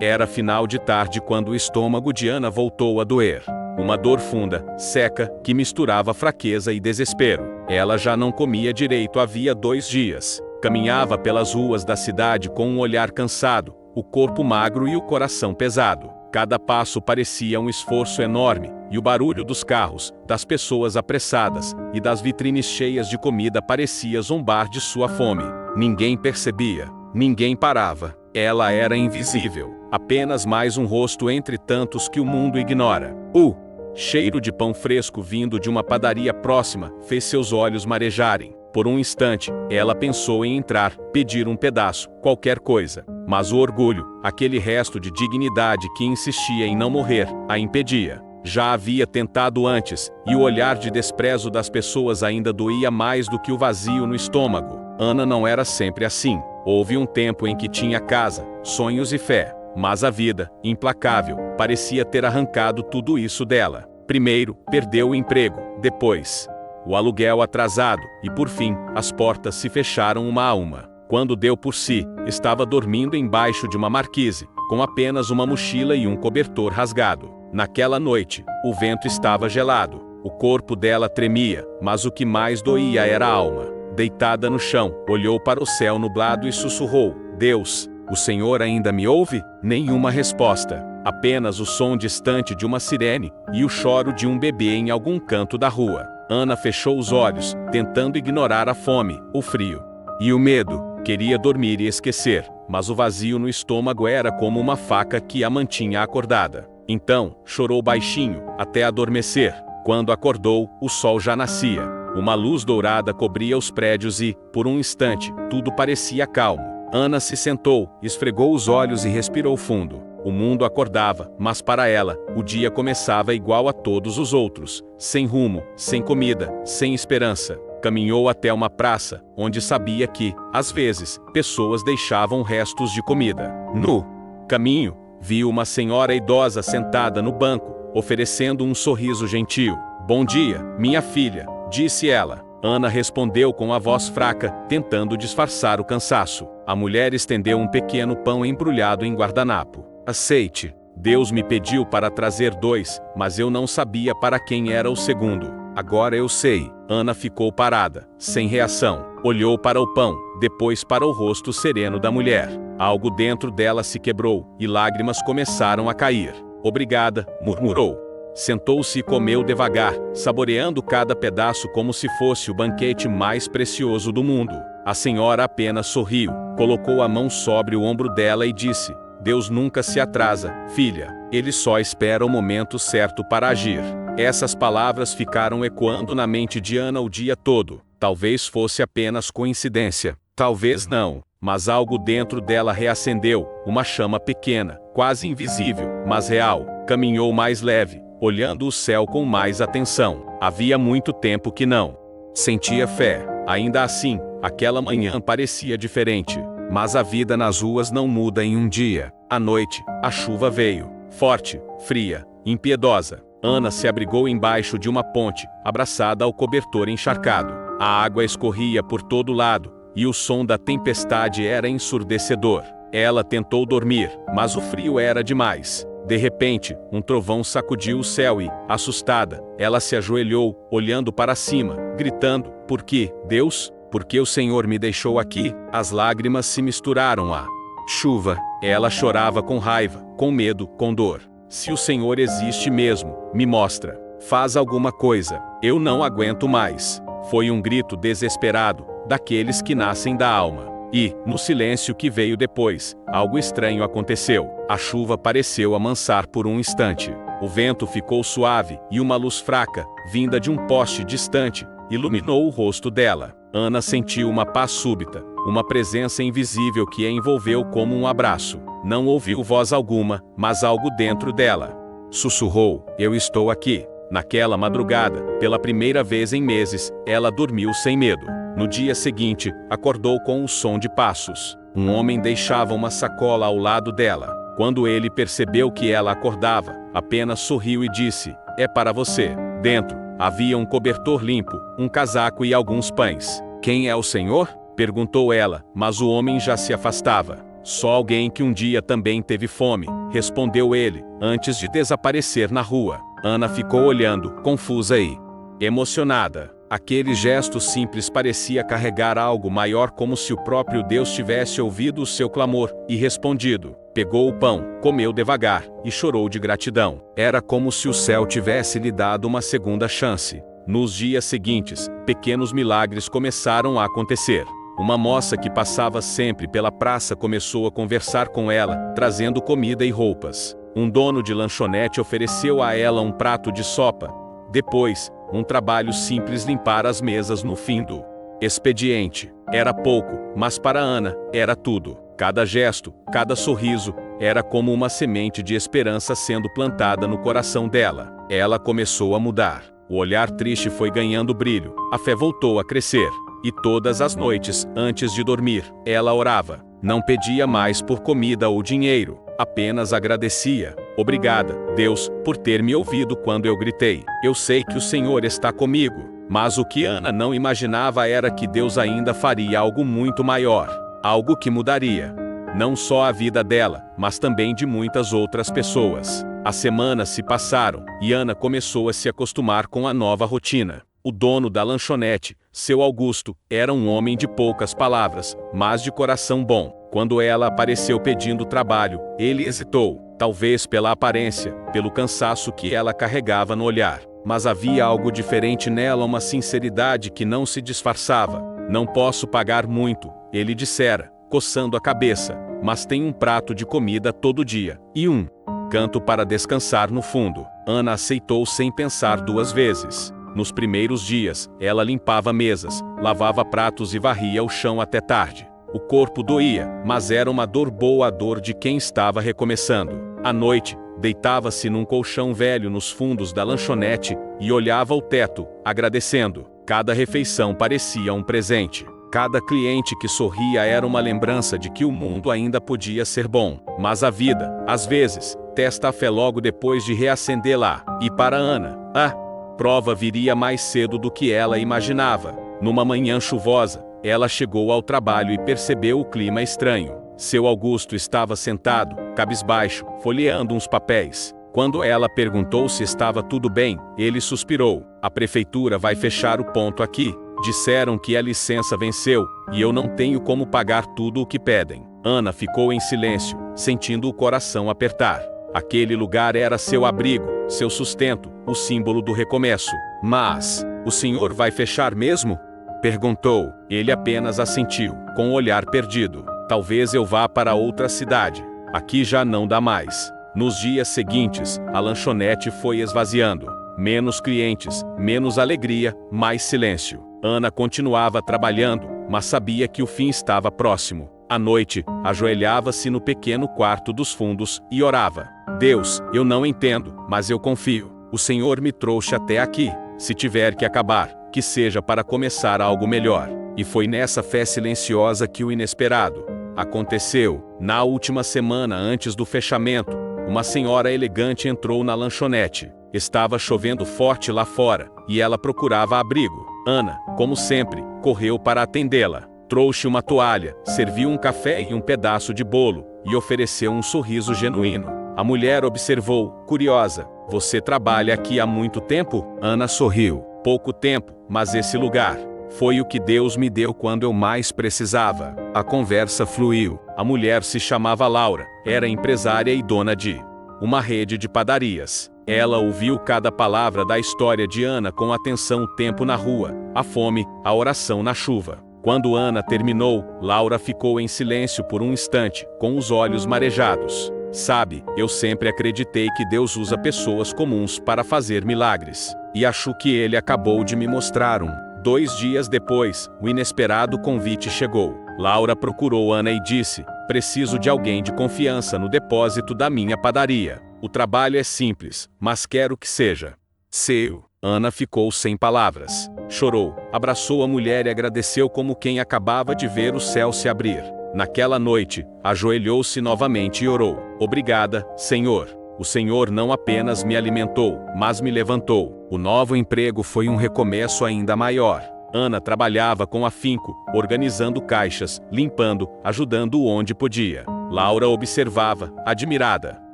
Era final de tarde quando o estômago de Ana voltou a doer. Uma dor funda, seca, que misturava fraqueza e desespero. Ela já não comia direito havia 2 dias. Caminhava pelas ruas da cidade com um olhar cansado, o corpo magro e o coração pesado. Cada passo parecia um esforço enorme, e o barulho dos carros, das pessoas apressadas e das vitrines cheias de comida parecia zombar de sua fome. Ninguém percebia, ninguém parava. Ela era invisível, apenas mais um rosto entre tantos que o mundo ignora. O cheiro de pão fresco vindo de uma padaria próxima fez seus olhos marejarem. Por um instante, ela pensou em entrar, pedir um pedaço, qualquer coisa. Mas o orgulho, aquele resto de dignidade que insistia em não morrer, a impedia. Já havia tentado antes, e o olhar de desprezo das pessoas ainda doía mais do que o vazio no estômago. Ana não era sempre assim. Houve um tempo em que tinha casa, sonhos e fé. Mas a vida, implacável, parecia ter arrancado tudo isso dela. Primeiro, perdeu o emprego, depois o aluguel atrasado, e por fim, as portas se fecharam uma a uma. Quando deu por si, estava dormindo embaixo de uma marquise, com apenas uma mochila e um cobertor rasgado. Naquela noite, o vento estava gelado, o corpo dela tremia, mas o que mais doía era a alma. Deitada no chão, olhou para o céu nublado e sussurrou: Deus, o Senhor ainda me ouve? Nenhuma resposta, apenas o som distante de uma sirene, e o choro de um bebê em algum canto da rua. Ana fechou os olhos, tentando ignorar a fome, o frio e o medo. Queria dormir e esquecer, mas o vazio no estômago era como uma faca que a mantinha acordada. Então, chorou baixinho, até adormecer. Quando acordou, o sol já nascia. Uma luz dourada cobria os prédios e, por um instante, tudo parecia calmo. Ana se sentou, esfregou os olhos e respirou fundo. O mundo acordava, mas para ela, o dia começava igual a todos os outros, sem rumo, sem comida, sem esperança. Caminhou até uma praça, onde sabia que, às vezes, pessoas deixavam restos de comida. No caminho, viu uma senhora idosa sentada no banco, oferecendo um sorriso gentil. Bom dia, minha filha, disse ela. Ana respondeu com a voz fraca, tentando disfarçar o cansaço. A mulher estendeu um pequeno pão embrulhado em guardanapo. Aceite. Deus me pediu para trazer 2, mas eu não sabia para quem era o segundo. Agora eu sei. Ana ficou parada, sem reação. Olhou para o pão, depois para o rosto sereno da mulher. Algo dentro dela se quebrou, e lágrimas começaram a cair. Obrigada, murmurou. Sentou-se e comeu devagar, saboreando cada pedaço como se fosse o banquete mais precioso do mundo. A senhora apenas sorriu, colocou a mão sobre o ombro dela e disse: Deus nunca se atrasa, filha. Ele só espera o momento certo para agir. Essas palavras ficaram ecoando na mente de Ana o dia todo. Talvez fosse apenas coincidência. Talvez não. Mas algo dentro dela reacendeu, uma chama pequena, quase invisível, mas real. Caminhou mais leve, olhando o céu com mais atenção. Havia muito tempo que não sentia fé. Ainda assim, aquela manhã parecia diferente. Mas a vida nas ruas não muda em um dia. À noite, a chuva veio, forte, fria, impiedosa. Ana se abrigou embaixo de uma ponte, abraçada ao cobertor encharcado. A água escorria por todo lado, e o som da tempestade era ensurdecedor. Ela tentou dormir, mas o frio era demais. De repente, um trovão sacudiu o céu e, assustada, ela se ajoelhou, olhando para cima, gritando: Por que, Deus? Por que o Senhor me deixou aqui? As lágrimas se misturaram à chuva. Ela chorava com raiva, com medo, com dor. Se o Senhor existe mesmo, me mostra. Faz alguma coisa. Eu não aguento mais. Foi um grito desesperado, daqueles que nascem da alma. E, no silêncio que veio depois, algo estranho aconteceu. A chuva pareceu amansar por um instante. O vento ficou suave, e uma luz fraca, vinda de um poste distante, iluminou o rosto dela. Ana sentiu uma paz súbita, uma presença invisível que a envolveu como um abraço. Não ouviu voz alguma, mas algo dentro dela sussurrou: Eu estou aqui. Naquela madrugada, pela primeira vez em meses, ela dormiu sem medo. No dia seguinte, acordou com o som de passos. Um homem deixava uma sacola ao lado dela. Quando ele percebeu que ela acordava, apenas sorriu e disse: É para você. Dentro, havia um cobertor limpo, um casaco e alguns pães. Quem é o senhor? Perguntou ela, mas o homem já se afastava. Só alguém que um dia também teve fome, respondeu ele, antes de desaparecer na rua. Ana ficou olhando, confusa e emocionada. Aquele gesto simples parecia carregar algo maior, como se o próprio Deus tivesse ouvido o seu clamor e respondido. Pegou o pão, comeu devagar e chorou de gratidão. Era como se o céu tivesse lhe dado uma segunda chance. Nos dias seguintes, pequenos milagres começaram a acontecer. Uma moça que passava sempre pela praça começou a conversar com ela, trazendo comida e roupas. Um dono de lanchonete ofereceu a ela um prato de sopa. Depois, um trabalho simples: limpar as mesas no fim do expediente. Era pouco, mas para Ana, era tudo. Cada gesto, cada sorriso, era como uma semente de esperança sendo plantada no coração dela. Ela começou a mudar. O olhar triste foi ganhando brilho, a fé voltou a crescer. E todas as noites, antes de dormir, ela orava. Não pedia mais por comida ou dinheiro, apenas agradecia. Obrigada, Deus, por ter me ouvido quando eu gritei. Eu sei que o Senhor está comigo. Mas o que Ana não imaginava era que Deus ainda faria algo muito maior. Algo que mudaria não só a vida dela, mas também de muitas outras pessoas. As semanas se passaram, e Ana começou a se acostumar com a nova rotina. O dono da lanchonete, seu Augusto, era um homem de poucas palavras, mas de coração bom. Quando ela apareceu pedindo trabalho, ele hesitou, talvez pela aparência, pelo cansaço que ela carregava no olhar. Mas havia algo diferente nela, uma sinceridade que não se disfarçava. Não posso pagar muito, ele dissera, coçando a cabeça, mas tem um prato de comida todo dia, e um canto para descansar no fundo. Ana aceitou sem pensar duas vezes. Nos primeiros dias, ela limpava mesas, lavava pratos e varria o chão até tarde. O corpo doía, mas era uma dor boa, a dor de quem estava recomeçando. À noite, deitava-se num colchão velho nos fundos da lanchonete e olhava o teto, agradecendo. Cada refeição parecia um presente. Cada cliente que sorria era uma lembrança de que o mundo ainda podia ser bom. Mas a vida, às vezes, testa a fé logo depois de reacendê-la. E para Ana, a prova viria mais cedo do que ela imaginava. Numa manhã chuvosa, ela chegou ao trabalho e percebeu o clima estranho. Seu Augusto estava sentado, cabisbaixo, folheando uns papéis. Quando ela perguntou se estava tudo bem, ele suspirou. A prefeitura vai fechar o ponto aqui. Disseram que a licença venceu, e eu não tenho como pagar tudo o que pedem. Ana ficou em silêncio, sentindo o coração apertar. Aquele lugar era seu abrigo, seu sustento, o símbolo do recomeço. Mas, o senhor vai fechar mesmo? Perguntou. Ele apenas assentiu, com o olhar perdido. Talvez eu vá para outra cidade. Aqui já não dá mais. Nos dias seguintes, a lanchonete foi esvaziando. Menos clientes, menos alegria, mais silêncio. Ana continuava trabalhando, mas sabia que o fim estava próximo. À noite, ajoelhava-se no pequeno quarto dos fundos e orava. Deus, eu não entendo, mas eu confio. O Senhor me trouxe até aqui. Se tiver que acabar, que seja para começar algo melhor. E foi nessa fé silenciosa que o inesperado aconteceu. Na última semana antes do fechamento, uma senhora elegante entrou na lanchonete. Estava chovendo forte lá fora, e ela procurava abrigo. Ana, como sempre, correu para atendê-la. Trouxe uma toalha, serviu um café e um pedaço de bolo, e ofereceu um sorriso genuíno. A mulher observou, curiosa. Você trabalha aqui há muito tempo? Ana sorriu. Pouco tempo, mas esse lugar foi o que Deus me deu quando eu mais precisava. A conversa fluiu. A mulher se chamava Laura, era empresária e dona de uma rede de padarias. Ela ouviu cada palavra da história de Ana com atenção: o tempo na rua, a fome, a oração na chuva. Quando Ana terminou, Laura ficou em silêncio por um instante, com os olhos marejados. Sabe, eu sempre acreditei que Deus usa pessoas comuns para fazer milagres. E acho que Ele acabou de me mostrar um. 2 dias depois, o inesperado convite chegou. Laura procurou Ana e disse: preciso de alguém de confiança no depósito da minha padaria. O trabalho é simples, mas quero que seja seu. Ana ficou sem palavras. Chorou, abraçou a mulher e agradeceu como quem acabava de ver o céu se abrir. Naquela noite, ajoelhou-se novamente e orou. Obrigada, Senhor. O Senhor não apenas me alimentou, mas me levantou. O novo emprego foi um recomeço ainda maior. Ana trabalhava com afinco, organizando caixas, limpando, ajudando onde podia. Laura observava, admirada.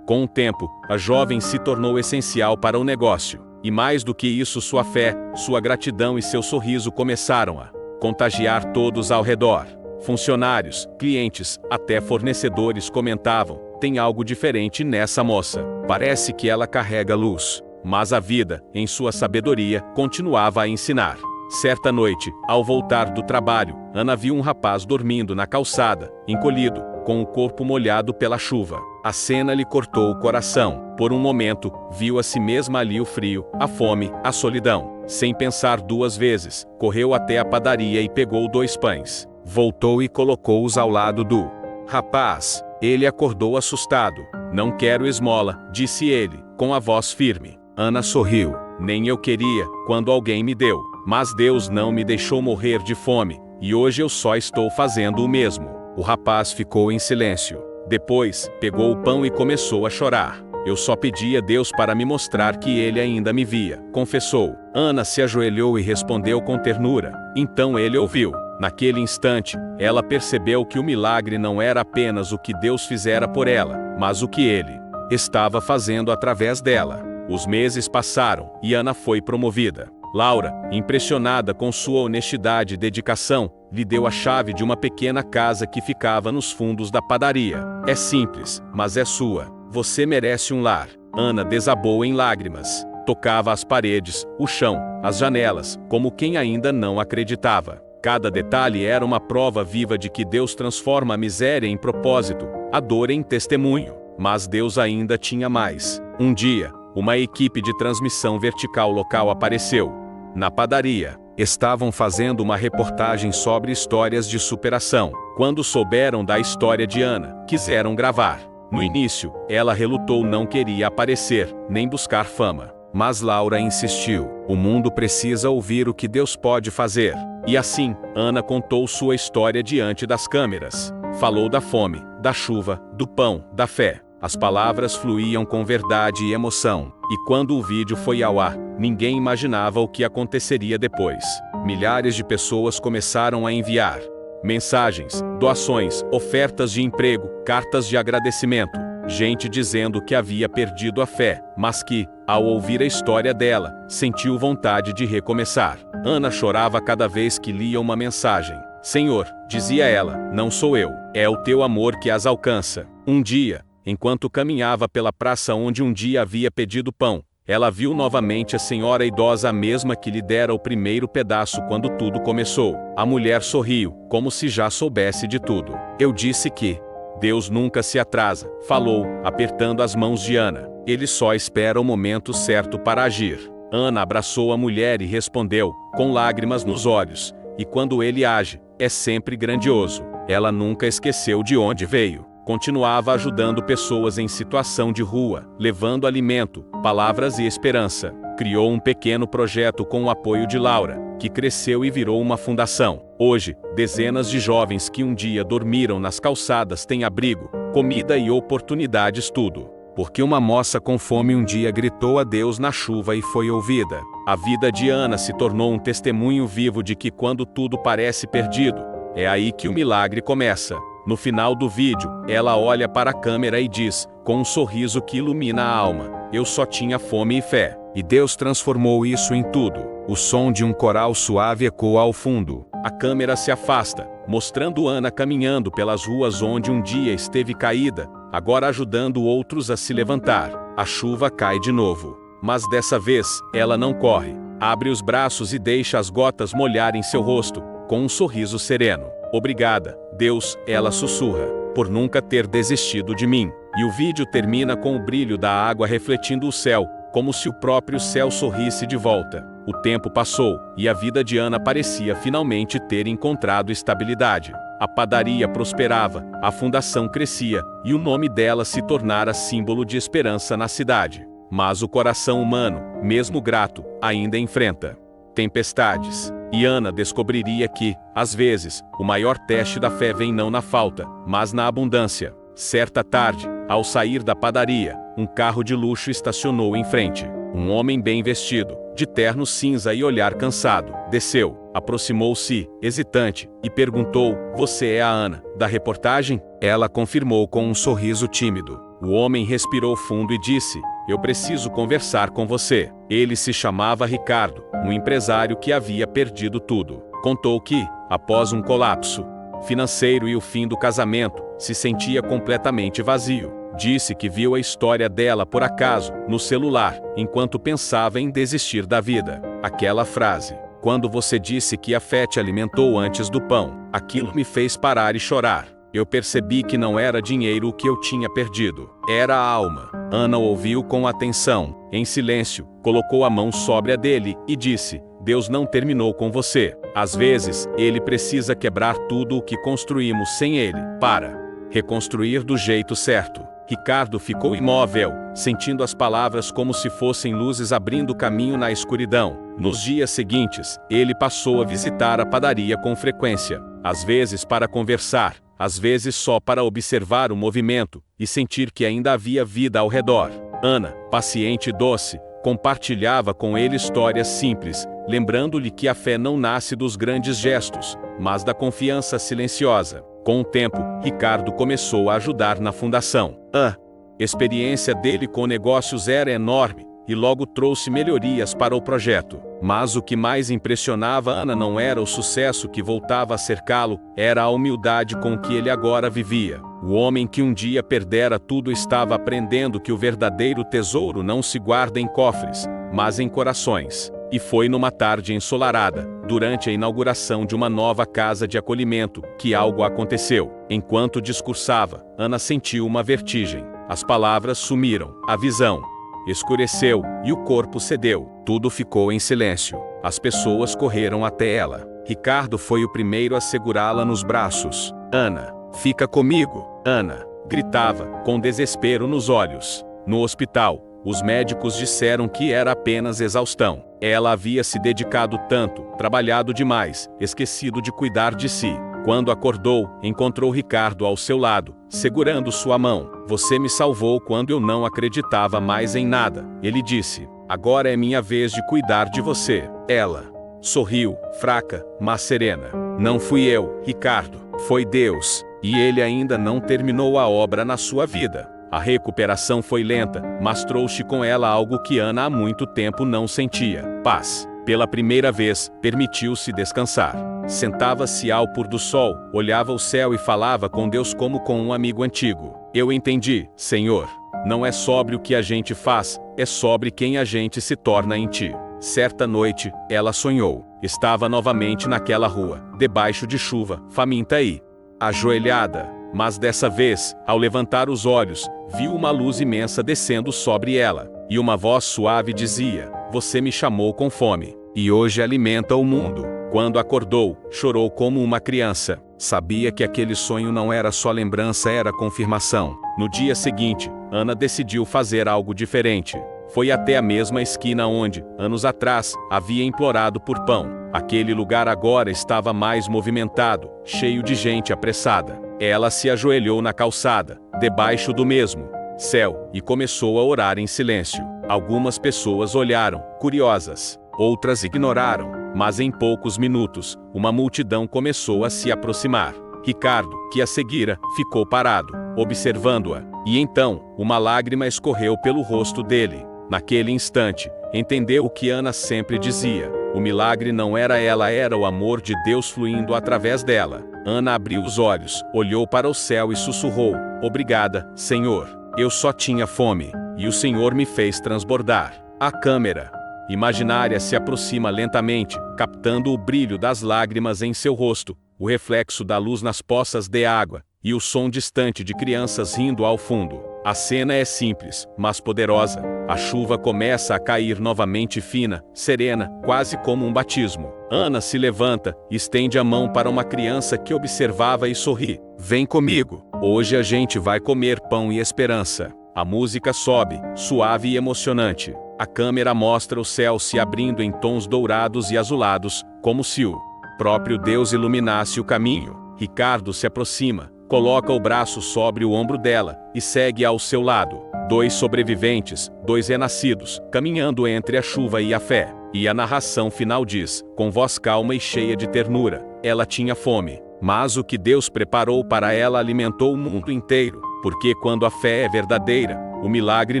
Com o tempo, a jovem se tornou essencial para o negócio. E mais do que isso, sua fé, sua gratidão e seu sorriso começaram a contagiar todos ao redor. Funcionários, clientes, até fornecedores comentavam: tem algo diferente nessa moça. Parece que ela carrega luz. Mas a vida, em sua sabedoria, continuava a ensinar. Certa noite, ao voltar do trabalho, Ana viu um rapaz dormindo na calçada, encolhido, com o corpo molhado pela chuva. A cena lhe cortou o coração. Por um momento, viu a si mesma ali o frio, a fome, a solidão. Sem pensar duas vezes, correu até a padaria e pegou 2 pães. Voltou e colocou-os ao lado do rapaz. Ele acordou assustado. Não quero esmola, disse ele, com a voz firme. Ana sorriu. Nem eu queria, quando alguém me deu. Mas Deus não me deixou morrer de fome, e hoje eu só estou fazendo o mesmo. O rapaz ficou em silêncio. Depois, pegou o pão e começou a chorar. Eu só pedi a Deus para me mostrar que ele ainda me via, confessou. Ana se ajoelhou e respondeu com ternura. Então ele ouviu. Naquele instante, ela percebeu que o milagre não era apenas o que Deus fizera por ela, mas o que ele estava fazendo através dela. Os meses passaram, e Ana foi promovida. Laura, impressionada com sua honestidade e dedicação, lhe deu a chave de uma pequena casa que ficava nos fundos da padaria. É simples, mas é sua. Você merece um lar. Ana desabou em lágrimas. Tocava as paredes, o chão, as janelas, como quem ainda não acreditava. Cada detalhe era uma prova viva de que Deus transforma a miséria em propósito, a dor em testemunho. Mas Deus ainda tinha mais. Um dia, uma equipe de transmissão vertical local apareceu. Na padaria, estavam fazendo uma reportagem sobre histórias de superação. Quando souberam da história de Ana, quiseram gravar. No início, ela relutou, não queria aparecer, nem buscar fama. Mas Laura insistiu. O mundo precisa ouvir o que Deus pode fazer. E assim, Ana contou sua história diante das câmeras. Falou da fome, da chuva, do pão, da fé. As palavras fluíam com verdade e emoção. E quando o vídeo foi ao ar, ninguém imaginava o que aconteceria depois. Milhares de pessoas começaram a enviar mensagens, doações, ofertas de emprego, cartas de agradecimento. Gente dizendo que havia perdido a fé, mas que, ao ouvir a história dela, sentiu vontade de recomeçar. Ana chorava cada vez que lia uma mensagem. Senhor, dizia ela, não sou eu, é o teu amor que as alcança. Um dia, enquanto caminhava pela praça onde um dia havia pedido pão, ela viu novamente a senhora idosa, a mesma que lhe dera o primeiro pedaço quando tudo começou. A mulher sorriu, como se já soubesse de tudo. Eu disse que Deus nunca se atrasa, falou, apertando as mãos de Ana. Ele só espera o momento certo para agir. Ana abraçou a mulher e respondeu, com lágrimas nos olhos, e quando ele age, é sempre grandioso. Ela nunca esqueceu de onde veio. Continuava ajudando pessoas em situação de rua, levando alimento, palavras e esperança. Criou um pequeno projeto com o apoio de Laura, que cresceu e virou uma fundação. Hoje, dezenas de jovens que um dia dormiram nas calçadas têm abrigo, comida e oportunidades, tudo porque uma moça com fome um dia gritou a Deus na chuva e foi ouvida. A vida de Ana se tornou um testemunho vivo de que quando tudo parece perdido, é aí que o milagre começa. No final do vídeo, ela olha para a câmera e diz, com um sorriso que ilumina a alma, eu só tinha fome e fé. E Deus transformou isso em tudo. O som de um coral suave ecoa ao fundo. A câmera se afasta, mostrando Ana caminhando pelas ruas onde um dia esteve caída, agora ajudando outros a se levantar. A chuva cai de novo. Mas dessa vez, ela não corre. Abre os braços e deixa as gotas molharem seu rosto, com um sorriso sereno. Obrigada, Deus, ela sussurra, por nunca ter desistido de mim. E o vídeo termina com o brilho da água refletindo o céu, como se o próprio céu sorrisse de volta. O tempo passou, e a vida de Ana parecia finalmente ter encontrado estabilidade. A padaria prosperava, a fundação crescia, e o nome dela se tornara símbolo de esperança na cidade. Mas o coração humano, mesmo grato, ainda enfrenta tempestades. E Ana descobriria que, às vezes, o maior teste da fé vem não na falta, mas na abundância. Certa tarde, ao sair da padaria, um carro de luxo estacionou em frente. Um homem bem vestido, de terno cinza e olhar cansado, desceu, aproximou-se, hesitante, e perguntou: "Você é a Ana, da reportagem?" Ela confirmou com um sorriso tímido. O homem respirou fundo e disse: "Eu preciso conversar com você." Ele se chamava Ricardo, um empresário que havia perdido tudo. Contou que, após um colapso financeiro e o fim do casamento, se sentia completamente vazio. Disse que viu a história dela por acaso, no celular, enquanto pensava em desistir da vida. Aquela frase: "Quando você disse que a fé te alimentou antes do pão", aquilo me fez parar e chorar. Eu percebi que não era dinheiro o que eu tinha perdido, era a alma. Ana ouviu com atenção. Em silêncio, colocou a mão sobre a dele e disse: "Deus não terminou com você. Às vezes, Ele precisa quebrar tudo o que construímos sem Ele, para reconstruir do jeito certo." Ricardo ficou imóvel, sentindo as palavras como se fossem luzes abrindo caminho na escuridão. Nos dias seguintes, ele passou a visitar a padaria com frequência, às vezes para conversar, às vezes só para observar o movimento e sentir que ainda havia vida ao redor. Ana, paciente e doce, compartilhava com ele histórias simples, lembrando-lhe que a fé não nasce dos grandes gestos, mas da confiança silenciosa. Com o tempo, Ricardo começou a ajudar na fundação. A experiência dele com negócios era enorme, e logo trouxe melhorias para o projeto. Mas o que mais impressionava Ana não era o sucesso que voltava a cercá-lo, era a humildade com que ele agora vivia. O homem que um dia perdera tudo estava aprendendo que o verdadeiro tesouro não se guarda em cofres, mas em corações. E foi numa tarde ensolarada, durante a inauguração de uma nova casa de acolhimento, que algo aconteceu. Enquanto discursava, Ana sentiu uma vertigem. As palavras sumiram, a visão escureceu e o corpo cedeu. Tudo ficou em silêncio. As pessoas correram até ela. Ricardo foi o primeiro a segurá-la nos braços. "Ana, fica comigo." Ana gritava, com desespero nos olhos. No hospital, os médicos disseram que era apenas exaustão. Ela havia se dedicado tanto, trabalhado demais, esquecido de cuidar de si. Quando acordou, encontrou Ricardo ao seu lado, segurando sua mão. "Você me salvou quando eu não acreditava mais em nada," ele disse. "Agora é minha vez de cuidar de você." Ela sorriu, fraca, mas serena. "Não fui eu, Ricardo, foi Deus, e Ele ainda não terminou a obra na sua vida." A recuperação foi lenta, mas trouxe com ela algo que Ana há muito tempo não sentia: paz. Pela primeira vez, permitiu-se descansar. Sentava-se ao pôr do sol, olhava o céu e falava com Deus como com um amigo antigo. "Eu entendi, Senhor. Não é sobre o que a gente faz, é sobre quem a gente se torna em Ti." Certa noite, ela sonhou. Estava novamente naquela rua, debaixo de chuva, faminta e ajoelhada. Mas dessa vez, ao levantar os olhos, viu uma luz imensa descendo sobre ela. E uma voz suave dizia: "Você me chamou com fome, e hoje alimenta o mundo." Quando acordou, chorou como uma criança. Sabia que aquele sonho não era só lembrança, era confirmação. No dia seguinte, Ana decidiu fazer algo diferente. Foi até a mesma esquina onde, anos atrás, havia implorado por pão. Aquele lugar agora estava mais movimentado, cheio de gente apressada. Ela se ajoelhou na calçada, debaixo do mesmo céu, e começou a orar em silêncio. Algumas pessoas olharam, curiosas. Outras ignoraram, mas em poucos minutos, uma multidão começou a se aproximar. Ricardo, que a seguira, ficou parado, observando-a. E então, uma lágrima escorreu pelo rosto dele. Naquele instante, entendeu o que Ana sempre dizia: o milagre não era ela, era o amor de Deus fluindo através dela. Ana abriu os olhos, olhou para o céu e sussurrou: "Obrigada, Senhor. Eu só tinha fome, e o Senhor me fez transbordar." A câmera imaginária se aproxima lentamente, captando o brilho das lágrimas em seu rosto, o reflexo da luz nas poças de água, e o som distante de crianças rindo ao fundo. A cena é simples, mas poderosa. A chuva começa a cair novamente fina, serena, quase como um batismo. Ana se levanta, estende a mão para uma criança que observava e sorri. "Vem comigo. Hoje a gente vai comer pão e esperança." A música sobe, suave e emocionante. A câmera mostra o céu se abrindo em tons dourados e azulados, como se o próprio Deus iluminasse o caminho. Ricardo se aproxima, coloca o braço sobre o ombro dela e segue ao seu lado. Dois sobreviventes, dois renascidos, caminhando entre a chuva e a fé. E a narração final diz, com voz calma e cheia de ternura: ela tinha fome, mas o que Deus preparou para ela alimentou o mundo inteiro. Porque quando a fé é verdadeira, o milagre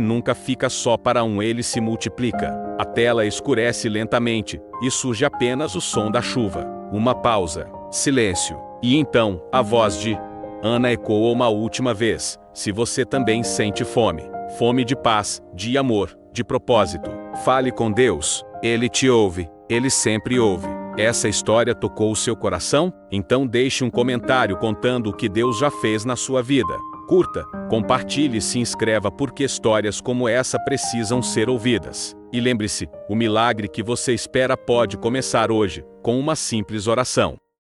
nunca fica só para um, ele se multiplica. A tela escurece lentamente, e surge apenas o som da chuva. Uma pausa, silêncio, e então, a voz de Ana ecoou uma última vez: se você também sente fome, fome de paz, de amor, de propósito, fale com Deus, Ele te ouve, Ele sempre ouve. Essa história tocou o seu coração? Então deixe um comentário contando o que Deus já fez na sua vida. Curta, compartilhe e se inscreva, porque histórias como essa precisam ser ouvidas. E lembre-se, o milagre que você espera pode começar hoje, com uma simples oração.